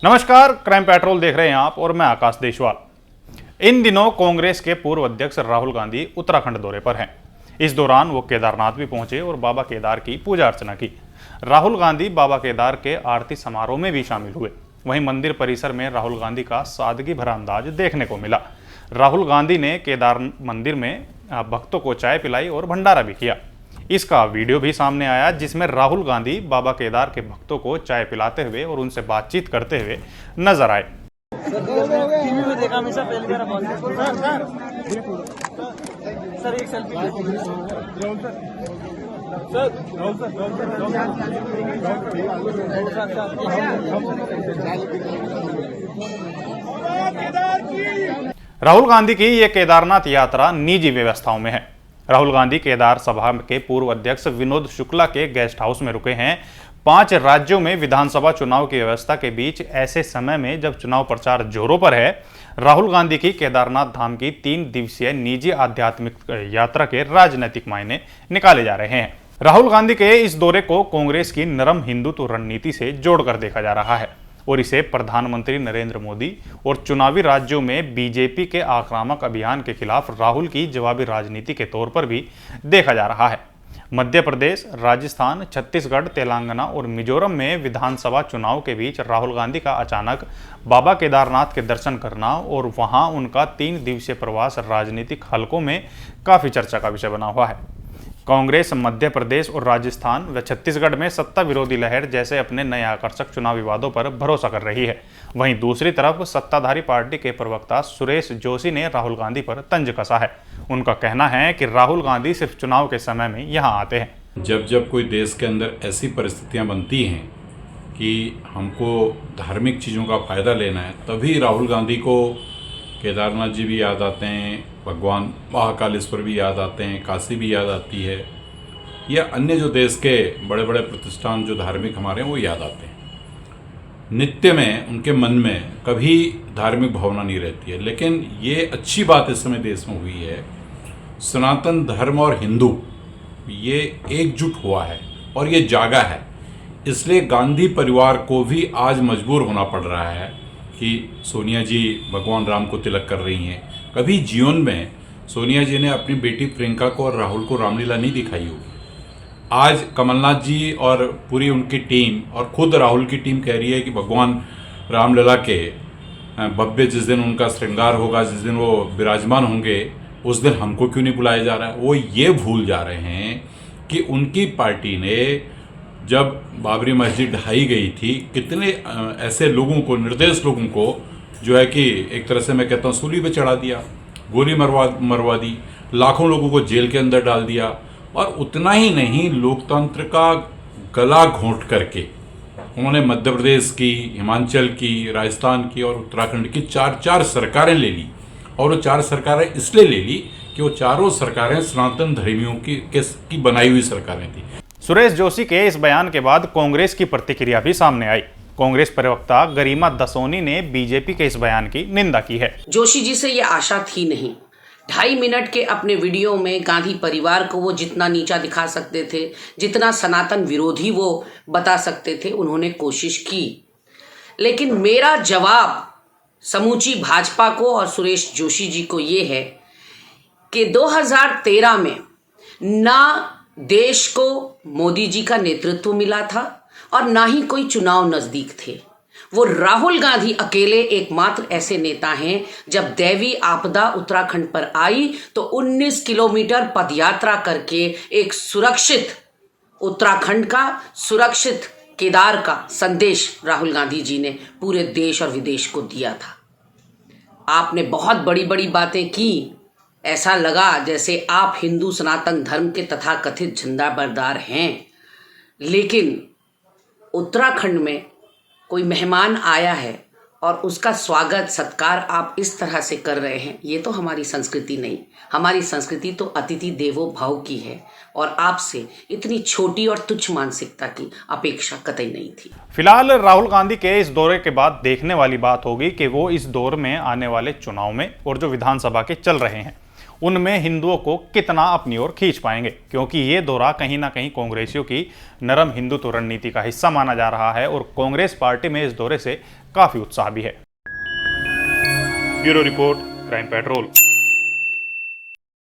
नमस्कार, crime petrol देख रहे हैं आप और मैं आकाश देशवाल। इन दिनों कांग्रेस के पूर्व अध्यक्ष राहुल गांधी उत्तराखंड दौरे पर हैं। इस दौरान वो केदारनाथ भी पहुंचे और बाबा केदार की पूजा अर्चना की। राहुल गांधी बाबा केदार के आरती समारोह में भी शामिल हुए। वहीं मंदिर परिसर में राहुल गांधी का सादगी भरा अंदाज देखने को मिला। राहुल गांधी ने केदार मंदिर में भक्तों को चाय पिलाई और भंडारा भी किया। इसका वीडियो भी सामने आया जिसमें राहुल गांधी बाबा केदार के भक्तों को चाय पिलाते हुए और उनसे बातचीत करते हुए नजर आए। टीवी में देखा हमेशा पहली बार सर एक सेल्फी राहुल गांधी की ये केदारनाथ यात्रा निजी व्यवस्थाओं में है। राहुल गांधी केदार सभा के पूर्व अध्यक्ष विनोद शुक्ला के गेस्ट हाउस में रुके हैं। 5 राज्यों में विधानसभा चुनाव की व्यवस्था के बीच ऐसे समय में जब चुनाव प्रचार जोरों पर है, राहुल गांधी की केदारनाथ धाम की 3 दिवसीय निजी आध्यात्मिक यात्रा के राजनीतिक मायने निकाले जा रहे हैं। राहुल गांधी के इस दौरे को कांग्रेस की नरम हिंदुत्व रणनीति से जोड़कर देखा जा रहा है और इसे प्रधानमंत्री नरेंद्र मोदी और चुनावी राज्यों में बीजेपी के आक्रामक अभियान के खिलाफ राहुल की जवाबी राजनीति के तौर पर भी देखा जा रहा है। मध्य प्रदेश, राजस्थान, छत्तीसगढ़, तेलंगाना और मिजोरम में विधानसभा चुनाव के बीच राहुल गांधी का अचानक बाबा केदारनाथ के दर्शन करना और वहां उनका 3 दिवसीय प्रवास राजनीतिक हलकों में काफी चर्चा का विषय बना हुआ है। कांग्रेस मध्य प्रदेश और राजस्थान व छत्तीसगढ़ में सत्ता विरोधी लहर जैसे अपने नए आकर्षक चुनावी वादों पर भरोसा कर रही है। वहीं दूसरी तरफ सत्ताधारी पार्टी के प्रवक्ता सुरेश जोशी ने राहुल गांधी पर तंज कसा है। उनका कहना है कि राहुल गांधी सिर्फ चुनाव के समय में यहां आते हैं। जब कोई देश के अंदर ऐसी परिस्थितियां बनती हैं कि हमको धार्मिक चीज़ों का फ़ायदा लेना है, तभी राहुल गांधी को केदारनाथ जी भी याद आते हैं, भगवान महाकालेश्वर भी याद आते हैं, काशी भी याद आती है, या अन्य जो देश के बड़े बड़े प्रतिष्ठान जो धार्मिक हमारे हैं वो याद आते हैं। नित्य में उनके मन में कभी धार्मिक भावना नहीं रहती है। लेकिन ये अच्छी बात इस समय देश में हुई है, सनातन धर्म और हिंदू ये एकजुट हुआ है और ये जागा है। इसलिए गांधी परिवार को भी आज मजबूर होना पड़ रहा है कि सोनिया जी भगवान राम को तिलक कर रही हैं। कभी जीवन में सोनिया जी ने अपनी बेटी प्रियंका को और राहुल को रामलीला नहीं दिखाई होगी। आज कमलनाथ जी और पूरी उनकी टीम और खुद राहुल की टीम कह रही है कि भगवान रामलला के भव्य जिस दिन उनका श्रृंगार होगा, जिस दिन वो विराजमान होंगे, उस दिन हमको क्यों नहीं बुलाया जा रहा है। वो ये भूल जा रहे हैं कि उनकी पार्टी ने जब बाबरी मस्जिद ढहाई गई थी, कितने ऐसे लोगों को, निर्दोष लोगों को जो है कि एक तरह से मैं कहता हूँ सूली पे चढ़ा दिया, गोली मरवा दी, लाखों लोगों को जेल के अंदर डाल दिया। और उतना ही नहीं, लोकतंत्र का गला घोंट करके उन्होंने मध्य प्रदेश की, हिमाचल की, राजस्थान की और उत्तराखंड की 4 सरकारें ले ली। और वो 4 सरकारें इसलिए ले ली कि वो चारों सरकारें सनातन धर्मियों की बनाई हुई सरकारें थी। सुरेश जोशी के इस बयान के बाद कांग्रेस की प्रतिक्रिया भी सामने आई। कांग्रेस प्रवक्ता गरिमा दसोनी ने बीजेपी के इस बयान की निंदा की है। जोशी जी से ये आशा थी नहीं। 2.5 मिनट के अपने वीडियो में गांधी परिवार को वो जितना नीचा दिखा सकते थे, जितना सनातन विरोधी वो बता सकते थे, उन्होंने कोशिश की। लेकिन मेरा जवाब समूची भाजपा को और सुरेश जोशी जी को ये है कि 2013 में ना देश को मोदी जी का नेतृत्व मिला था और ना ही कोई चुनाव नजदीक थे। वो राहुल गांधी अकेले एकमात्र ऐसे नेता हैं, जब दैवी आपदा उत्तराखंड पर आई तो 19 किलोमीटर पदयात्रा करके एक सुरक्षित उत्तराखंड का, सुरक्षित केदार का संदेश राहुल गांधी जी ने पूरे देश और विदेश को दिया था। आपने बहुत बड़ी बड़ी बातें की, ऐसा लगा जैसे आप हिंदू सनातन धर्म के तथाकथित झंडा बरदार हैं। लेकिन उत्तराखंड में कोई मेहमान आया है और उसका स्वागत सत्कार आप इस तरह से कर रहे हैं, ये तो हमारी संस्कृति नहीं। हमारी संस्कृति तो अतिथि देवो भव की है और आपसे इतनी छोटी और तुच्छ मानसिकता की अपेक्षा कतई नहीं थी। फिलहाल राहुल गांधी के इस दौरे के बाद देखने वाली बात होगी कि वो इस दौर में आने वाले चुनाव में और जो विधानसभा के चल रहे हैं उनमें हिंदुओं को कितना अपनी ओर खींच पाएंगे, क्योंकि ये दौरा कहीं ना कहीं कांग्रेसियों की नरम हिंदुत्व रणनीति का हिस्सा माना जा रहा है और कांग्रेस पार्टी में इस दौरे से काफी उत्साह भी है। Bureau report, crime petrol.